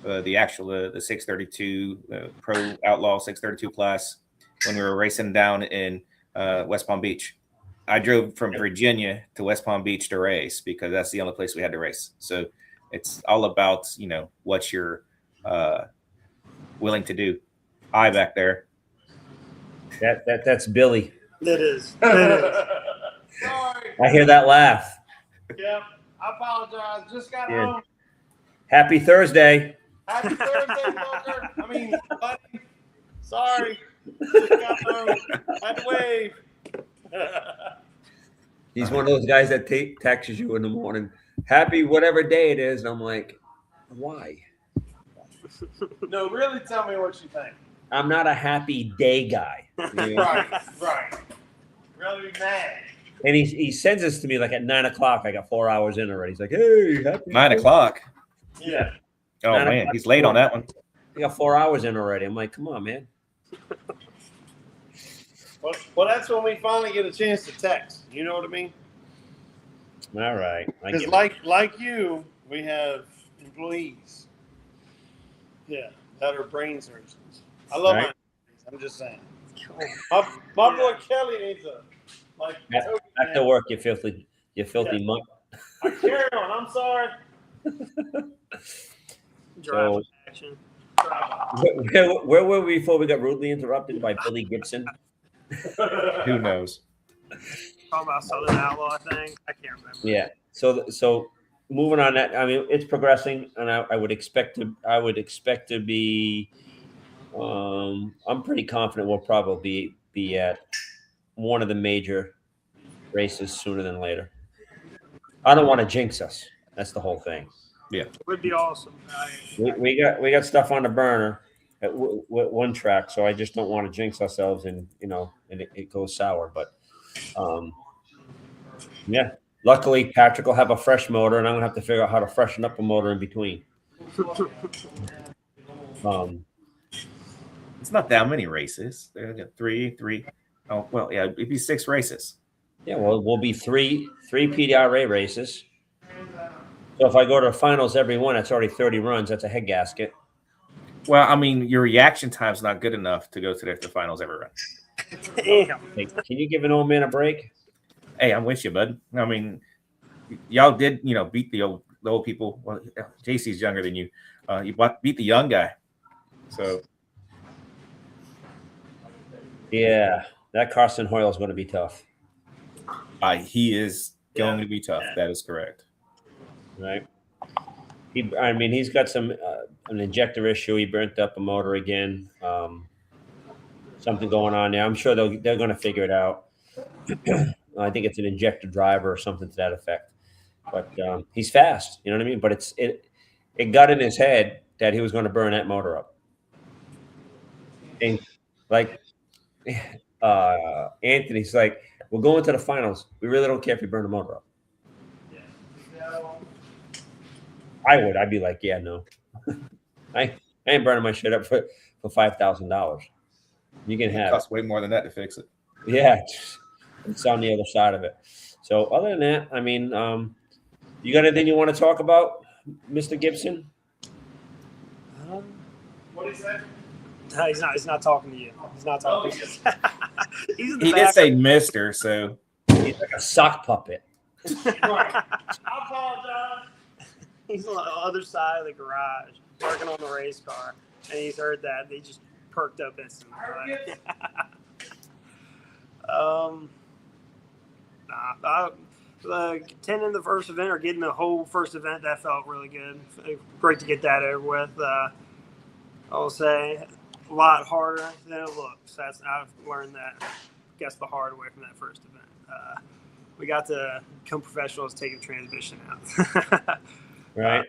The 632 Pro Outlaw 632 class, when we were racing down in West Palm Beach. I drove from Virginia to West Palm Beach to race because that's the only place we had to race. So it's all about, what you're willing to do. Hi back there. That's Billy. It is. Sorry. I hear that laugh. Yeah, I apologize. Just got home. Happy Thursday. Happy Thursday, fucker. I mean, buddy. Sorry. Just got home. Had to wave. He's one of those guys that texts you in the morning. Happy whatever day it is. And I'm like, why? No, really tell me what you think. I'm not a happy day guy. Right. Really mad. And he sends this to me like at 9 o'clock. I got 4 hours in already. He's like, hey, happy 9 o'clock. Yeah. Oh, man. He's late on that one. I got 4 hours in already. I'm like, come on, man. Well, that's when we finally get a chance to text. You know what I mean? All right. Because like you, we have employees. Yeah, that are brain surgeons. I love my employees. I'm just saying. My boy Kelly needs a back to work, you filthy mutt. I carry on. I'm sorry. Drive action. Where were we before we got rudely interrupted by Billy Gibson? Who knows? Talking about Southern Outlaw thing. I can't remember. Yeah. So moving on that, I mean, it's progressing, and I would expect to be. I'm pretty confident we'll probably be at one of the major races sooner than later. I don't want to jinx us. That's the whole thing. Yeah, It would be awesome. We got stuff on the burner at one track, so I just don't want to jinx ourselves, and it goes sour. But yeah, luckily Patrick will have a fresh motor, and I'm gonna have to figure out how to freshen up a motor in between. It's not that many races. They got three. Oh well, yeah, it'd be 6 races. Yeah, well, we'll be three PDRA races. So if I go to the finals every one, that's already 30 runs. That's a head gasket. Well, I mean, your reaction time's not good enough to go to the finals every run. Damn. Hey, can you give an old man a break? Hey, I'm with you, bud. I mean, y'all did, beat the old people. Well, JC's younger than you. You beat the young guy. So. Yeah, that Carson Hoyle is going to be tough. He is going to be tough. That is correct. Right. He's got an injector issue. He burnt up a motor again. Something going on there. I'm sure they're going to figure it out. I think it's an injector driver or something to that effect. But he's fast. You know what I mean? But it got in his head that he was going to burn that motor up. And Anthony's like, we're going to the finals. We really don't care if you burn the motor up. I'd be like, yeah, no. I ain't burning my shit up for $5,000. You can have it. Costs way more than that to fix it. Yeah, it's on the other side of it. So other than that, I mean, you got anything you want to talk about, Mr. Gibson? What is that? No, he's not talking to you. He's not talking to you. He's in the He back. did say Mister, so He's like a sock puppet. I apologize. He's on the other side of the garage working on the race car, and he's heard that. They just perked up instantly. Attending the first event or getting the whole first event, that felt really good. Great to get that over with. I'll say a lot harder than it looks. I've learned that, I guess, the hard way from that first event. We got to become professionals taking transmission out. Right.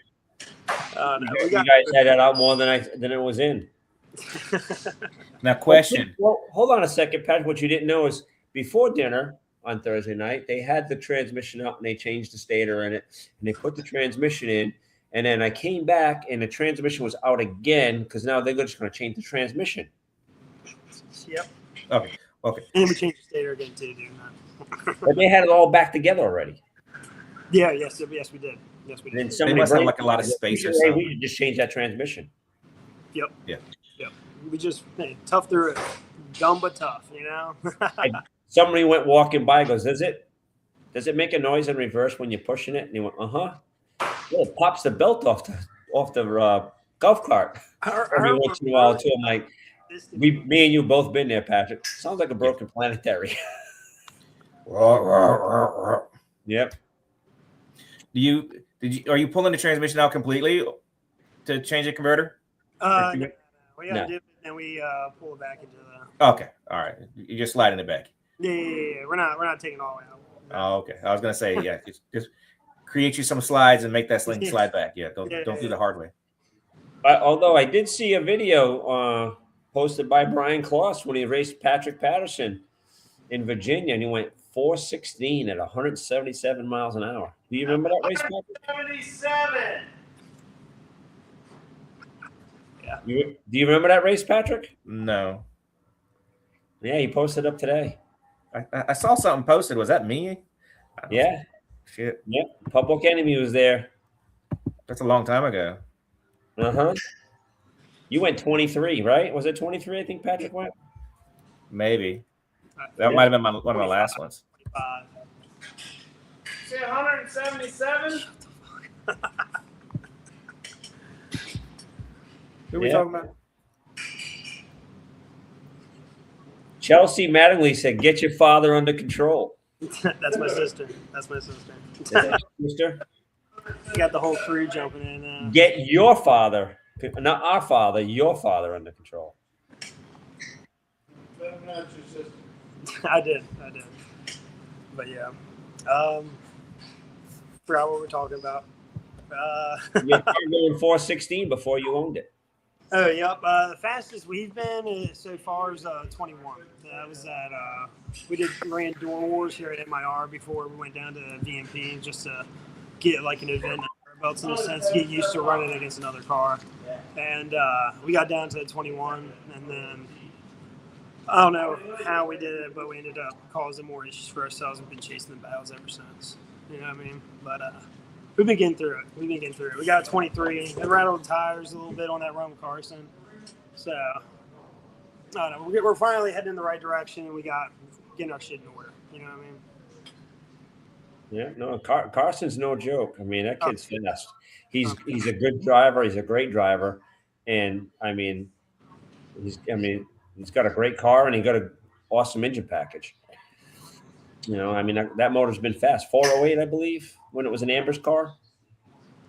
No, You guys had that out more than it was in. now question. Well, hold on a second, Pat. What you didn't know is before dinner on Thursday night, they had the transmission out and they changed the stator in it and they put the transmission in. And then I came back and the transmission was out again because now they're just going to change the transmission. Yep. Okay. And we changed the stator again too, doing that. But they had it all back together already. Yeah. Yes, we did. Yes, we And then did. They must have like a lot of space or something. We should just change that transmission. Yep. Yeah. Yep. We just tough through it. Dumb but tough, Somebody went walking by, goes, does it make a noise in reverse when you're pushing it? And he went, Well, it pops the belt off the golf cart every once in a while too. I'm like, me and you both been there, Patrick. Sounds like a broken planetary. Yep. Are you pulling the transmission out completely to change the converter? No. We gotta do it, and we pull it back into the. Okay, all right. You're just sliding it back. Yeah. We're not taking it all the way out. Oh, okay. I was gonna say, yeah, just create you some slides and make that sling slide back. Yeah, don't do the hard way. Although I did see a video posted by Brian Kloss when he raced Patrick Patterson in Virginia, and he went 416 at 177 miles an hour. Do you remember that race, Patrick? 77. Yeah. Do you remember that race, Patrick? No. Yeah, he posted up today. I saw something posted. Was that me? Yeah. Shit. Yep. Public Enemy was there. That's a long time ago. Uh-huh. You went 23, right? Was it 23? I think Patrick went. Maybe. That might have been one of my last ones. 177. Who are we talking about? Chelsea Mattingly said, "Get your father under control." That's my sister. Sister? You got the whole crew jumping in. Get your father, not our father, your father under control. That's not your sister. I did. But yeah. Forgot what we're talking about. You were going 416 before you owned it. Oh, yep. The fastest we've been so far is 21. That was at we ran Door Wars here at MIR before we went down to VMP just to get like an event under our belts in a sense, get used to running against another car. And we got down to 21, and then I don't know how we did it, but we ended up causing more issues for ourselves and been chasing the battles ever since. You know what I mean? But we've been getting through it. We got 23. It rattled the tires a little bit on that run with Carson. So, I don't know. We're finally heading in the right direction, and we got getting our shit in order. You know what I mean? Yeah, no, Carson's no joke. I mean, that kid's fast. He's a good driver. He's a great driver. And, he's got a great car, and he got an awesome engine package. That motor's been fast. 408, I believe, when it was an Amber's car.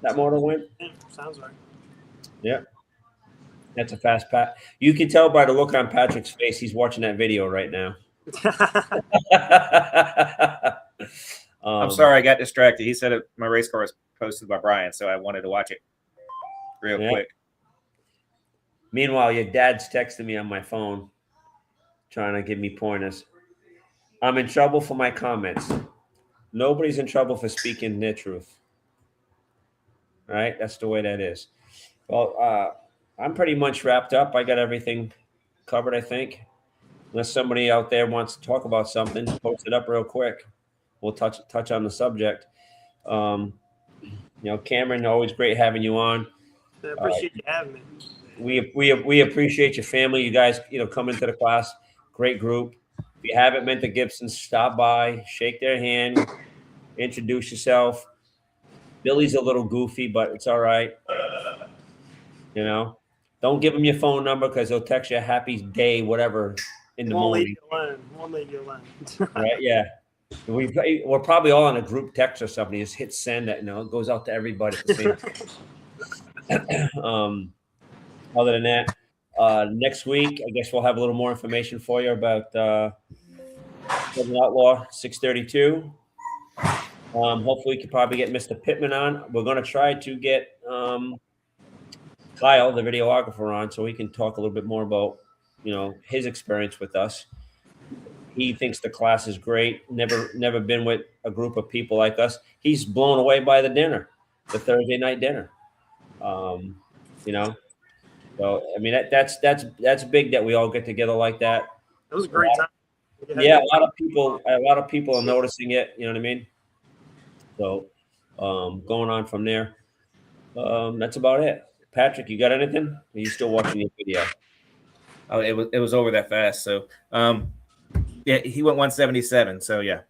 That motor went. Yeah, sounds right. Yeah. That's a fast Pat. You can tell by the look on Patrick's face, he's watching that video right now. I'm sorry, I got distracted. He said my race car was posted by Brian, so I wanted to watch it real quick. Meanwhile, your dad's texting me on my phone, trying to give me pointers. I'm in trouble for my comments. Nobody's in trouble for speaking their truth. All right? That's the way that is. Well, I'm pretty much wrapped up. I got everything covered, I think. Unless somebody out there wants to talk about something, post it up real quick. We'll touch on the subject. Cameron, always great having you on. I appreciate you having me. We appreciate your family. You guys, coming to the class. Great group. If you haven't been to Gibson's, stop by, shake their hand, introduce yourself. Billy's a little goofy, but it's all right. Don't give him your phone number because he'll text you a happy day, whatever, in the morning. Won't leave you alone. Right? Yeah. We're probably all on a group text or something. You just hit send it, it goes out to everybody at the same time. Other than that, next week, I guess we'll have a little more information for you about Outlaw 632. Hopefully, we can probably get Mr. Pittman on. We're going to try to get Kyle, the videographer, on so he can talk a little bit more about, his experience with us. He thinks the class is great. Never been with a group of people like us. He's blown away by the dinner, the Thursday night dinner. So I mean that's big that we all get together like that. It was a great time. Yeah, a lot of people are noticing it. You know what I mean? So going on from there, that's about it. Patrick, you got anything? Are you still watching the video? Oh, it was over that fast. So yeah, he went 177. So yeah.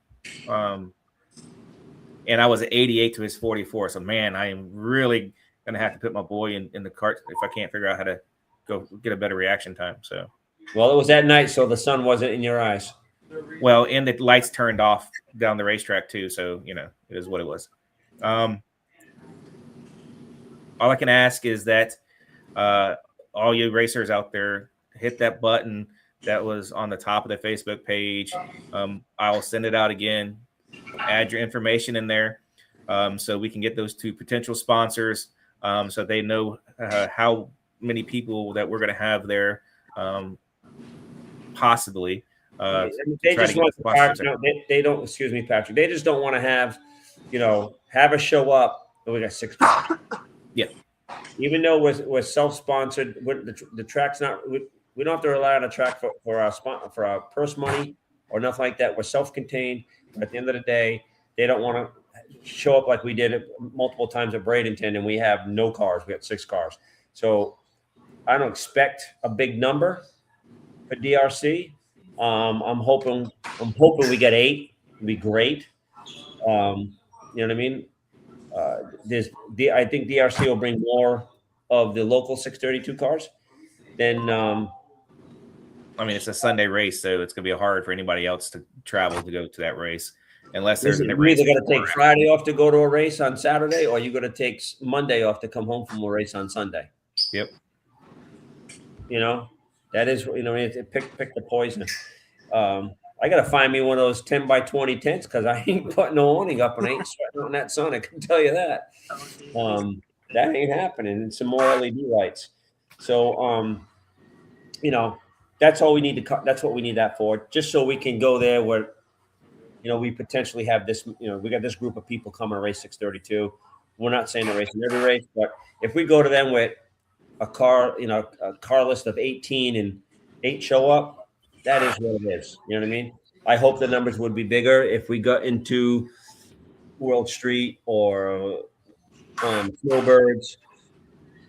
And I was at 88 to his 44. So man, I am really gonna have to put my boy in the cart if I can't figure out how to go get a better reaction time. So well, it was at night, so the sun wasn't in your eyes. Well, and the lights turned off down the racetrack too, so it is what it was. All I can ask is that all you racers out there, hit that button that was on the top of the Facebook page. I'll send it out again. Add your information in there, so we can get those two potential sponsors, so they know how many people that we're going to have there, possibly. They just want they don't. Excuse me, Patrick. They just don't want to have a show up. And we got 6 cars. Yeah. Even though we're self-sponsored, the track's not. We don't have to rely on a track for our purse money or nothing like that. We're self-contained. But at the end of the day, they don't want to show up like we did it multiple times at Bradenton, and we have no cars. We got 6 cars. So I don't expect a big number for DRC. I'm hoping we get 8. It'd be great. You know what I mean? I think DRC will bring more of the local 632 cars than. I mean, it's a Sunday race, so it's going to be hard for anybody else to travel to go to that race, unless there's a race. You're either going to take Friday off to go to a race on Saturday, or you're going to take Monday off to come home from a race on Sunday. Yep. That is, pick the poison. I got to find me one of those 10 by 20 tents because I ain't putting no awning up and I ain't sweating on that sun. I can tell you that. That ain't happening. And some more LED lights. So, that's all we need to cut. That's what we need that for, just so we can go there where, we potentially have this, we got this group of people coming to race 632. We're not saying to race in every race, but if we go to them with a car list of 18 and 8 show up, that is what it is. You know what I mean? I hope the numbers would be bigger if we got into World Street or Snowbirds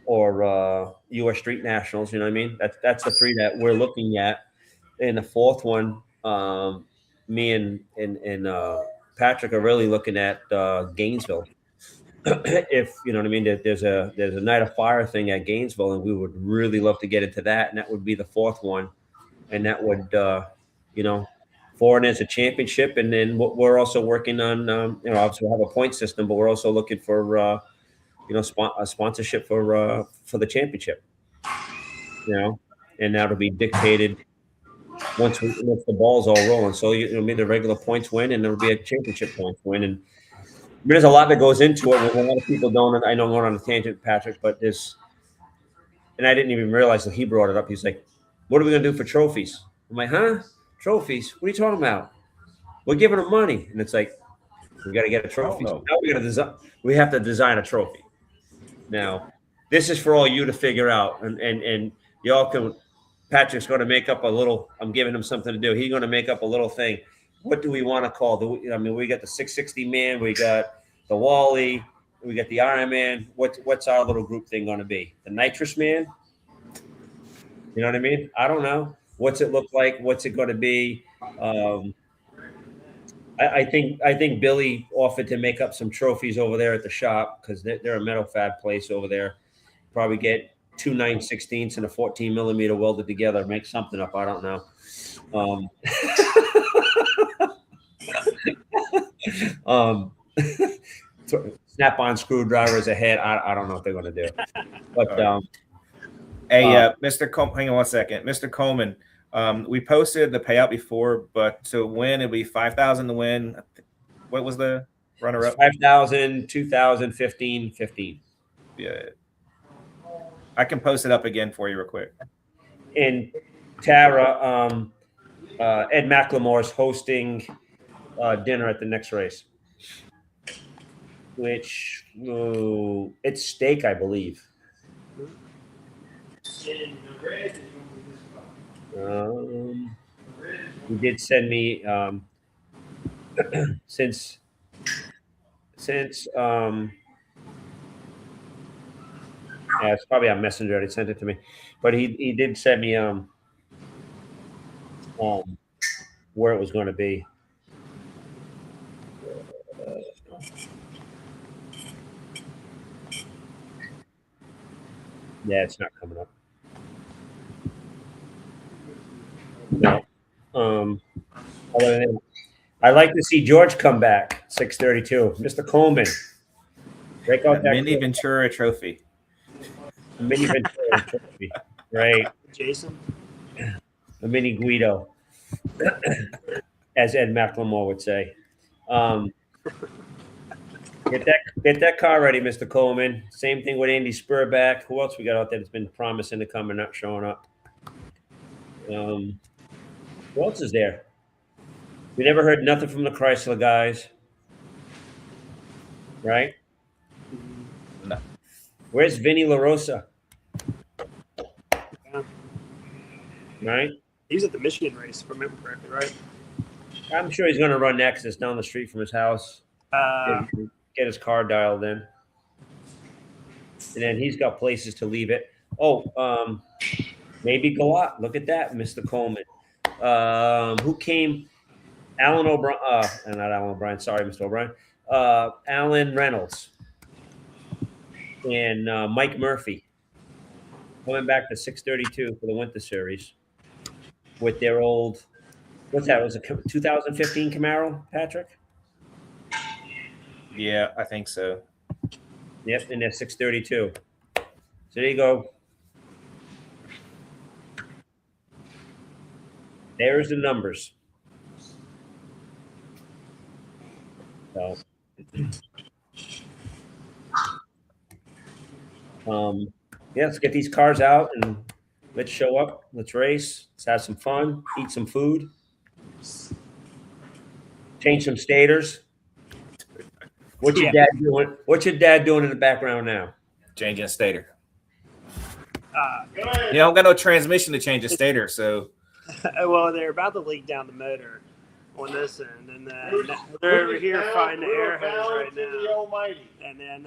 or U.S. Street Nationals. You know what I mean? That's the 3 that we're looking at. And the 4th one, me and Patrick are really looking at Gainesville. If you know what I mean, there's a Night of Fire thing at Gainesville, and we would really love to get into that, and that would be the 4th one, and that would foreign as a championship, and then what we're also working on, obviously we'll have a point system, but we're also looking for a sponsorship for the championship, and that'll be dictated once the ball's all rolling. So the regular points win, and there'll be a championship points win, and there's a lot that goes into it. A lot of people don't. And I know I'm going on a tangent, Patrick, but and I didn't even realize that he brought it up. He's like, "What are we going to do for trophies?" I'm like, "Huh? Trophies? What are you talking about? We're giving them money." And it's like, we got to get a trophy. So now we have to design a trophy. Now, this is for all you to figure out, and y'all can. Patrick's going to make up a little. I'm giving him something to do. He's going to make up a little thing. What do we want to call? We got the 660 man. We got the Wally. We got the Iron Man. What's our little group thing going to be? The Nitrous Man? You know what I mean? I don't know. What's it look like? What's it going to be? I think Billy offered to make up some trophies over there at the shop because they're a metal fab place over there. Probably get 2 9/16 and a 14 millimeter welded together. Make something up. I don't know. Snap-on screwdrivers ahead. I don't know what they're going to do. But Mr. Coleman, hang on one second, Mr. Coleman. We posted the payout before, but to win it'll be $5,000 to win. What was the runner-up? 5,000, 2,000, 15. Yeah, I can post it up again for you real quick. And Tara, Ed McLemore is hosting dinner at the next race, which it's steak, I believe. Yeah, He did send me since yeah, it's probably on Messenger. He sent it to me, but he did send me where it was going to be. Yeah, it's not coming up. No. Other than I'd like to see George come back. 632, Mr. Coleman. Break out that mini Ventura trophy. Mini Ventura trophy, right? Jason. A mini Guido, as Ed McLemore would say. Get that car ready, Mr. Coleman. Same thing with Andy Spurback. Who else we got out there that's been promising to come and not showing up? Who else is there? We never heard nothing from the Chrysler guys, right? No. Where's Vinny LaRosa? Yeah. Right? He's at the Michigan race, if I remember correctly, right? I'm sure he's going to run next. It's down the street from his house. Get his car dialed in. And then he's got places to leave it. Oh, maybe Galat. Look at that, Mr. Coleman. Who came? Alan O'Brien. Not Alan O'Brien. Sorry, Mr. O'Brien. Alan Reynolds and Mike Murphy coming back to 632 for the Winter Series with their old. What's that? Was it 2015 Camaro, Patrick? Yeah, I think so. Yep, and they're 632. So there you go. There's the numbers. So, yeah, let's get these cars out and let's show up. Let's race. Let's have some fun. Eat some food. Change some stators. What's your dad doing? What's your dad doing in the background now? Changing a stator. You don't got no transmission to change a stator, so. Well, they're about to leak down the motor on this end, and then they're over here fighting the air hose right now. And then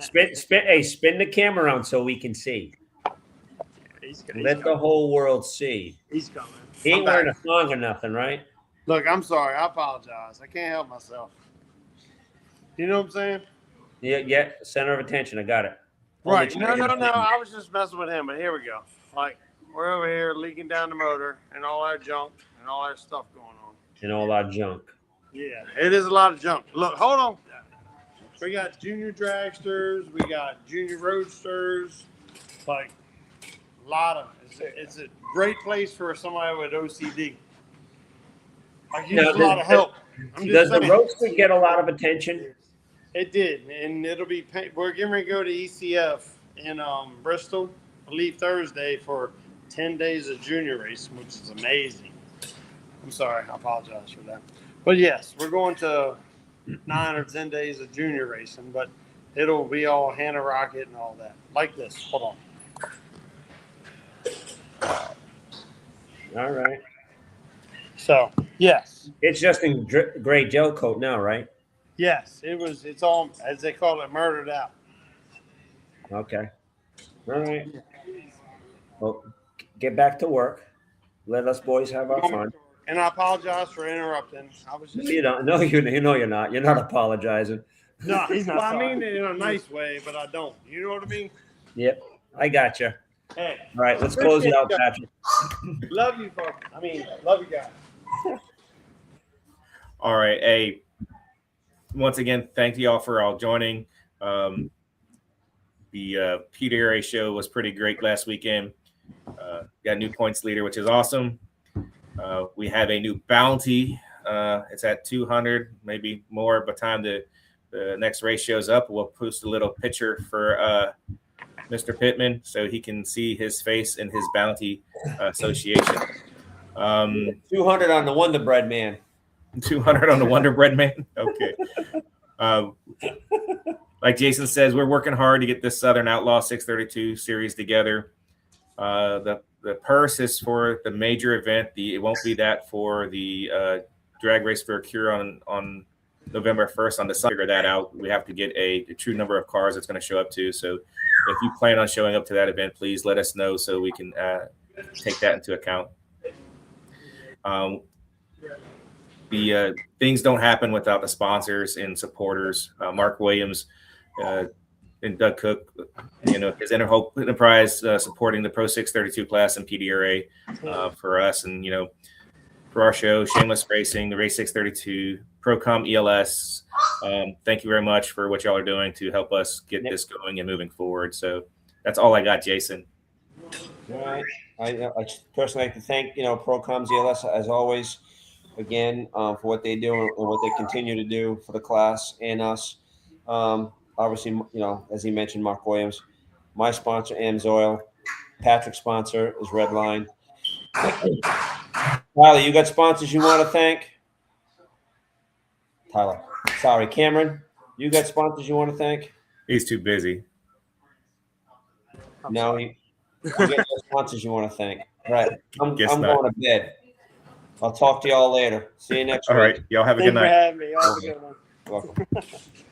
spin the camera around so we can see. Let the whole world see. He's coming. He ain't wearing a thong or nothing, right? Look, I'm sorry. I apologize. I can't help myself. You know what I'm saying? Yeah. Center of attention. I got it. Right. No. I was just messing with him, but here we go. Like, we're over here leaking down the motor and all our junk and all our stuff going on. And all our junk. Yeah, it is a lot of junk. Look, hold on. We got junior dragsters. We got junior roadsters. Like, a lot of it. It's a great place for somebody with OCD. I use a lot of help. Does the roadster get a lot of attention? It did, and it'll be. We're getting ready to go to ECF in Bristol. I leave Thursday for 10 days of junior race, which is amazing. I'm sorry, I apologize for that. But yes, we're going to 9 or 10 days of junior racing, but it'll be all Hannah Rocket and all that. Like this. Hold on. All right. So, yes. It's just in gray gel coat now, right? Yes, it's all, as they call it, murdered out. Okay. All right. Well, get back to work. Let us boys have our fun. And I apologize for interrupting. I was just. You don't. No, you know you're not. You're not apologizing. No, he's not. Well, I mean it in a nice way, but I don't. You know what I mean? Yep, I got you. Hey. All right, let's close it out, Patrick. Love you, folks. Love you guys. All right. Hey, once again, thank you all for all joining. The Peter Area show was pretty great last weekend. Got a new points leader, which is awesome. We have a new bounty. It's at 200, maybe more by the time the next race shows up. We'll post a little picture for Mr. Pittman so he can see his face in his bounty association. 200 on the Wonder Bread Man. 200 on the Wonder Bread Man? Okay. Like Jason says, we're working hard to get this Southern Outlaw 632 series together. The purse is for the major event. It won't be that for the drag race for a cure on November 1st on the Sunday. Figure that out. We have to get a true number of cars that's going to show up to. So if you plan on showing up to that event, please let us know so we can take that into account. The things don't happen without the sponsors and supporters. Mark Williams and Doug Cook, his Interhope Enterprise supporting the Pro632 class and PDRA for us, and for our show, Shameless Racing, the Race 632, Procom ELS. Thank you very much for what y'all are doing to help us get this going and moving forward. So that's all I got, Jason. All right. I personally like to thank Procom ELS as always again for what they do and what they continue to do for the class and us. Obviously, as he mentioned, Mark Williams, my sponsor, AMSOIL, Patrick's sponsor is Redline. Tyler, you got sponsors you want to thank? Tyler, sorry, Cameron, you got sponsors you want to thank? He's too busy. No, you got sponsors you want to thank. Right, I'm going to bed. I'll talk to y'all later. See you next week. All right, y'all have a good night. Thanks for having me. Y'all have a good one. Welcome.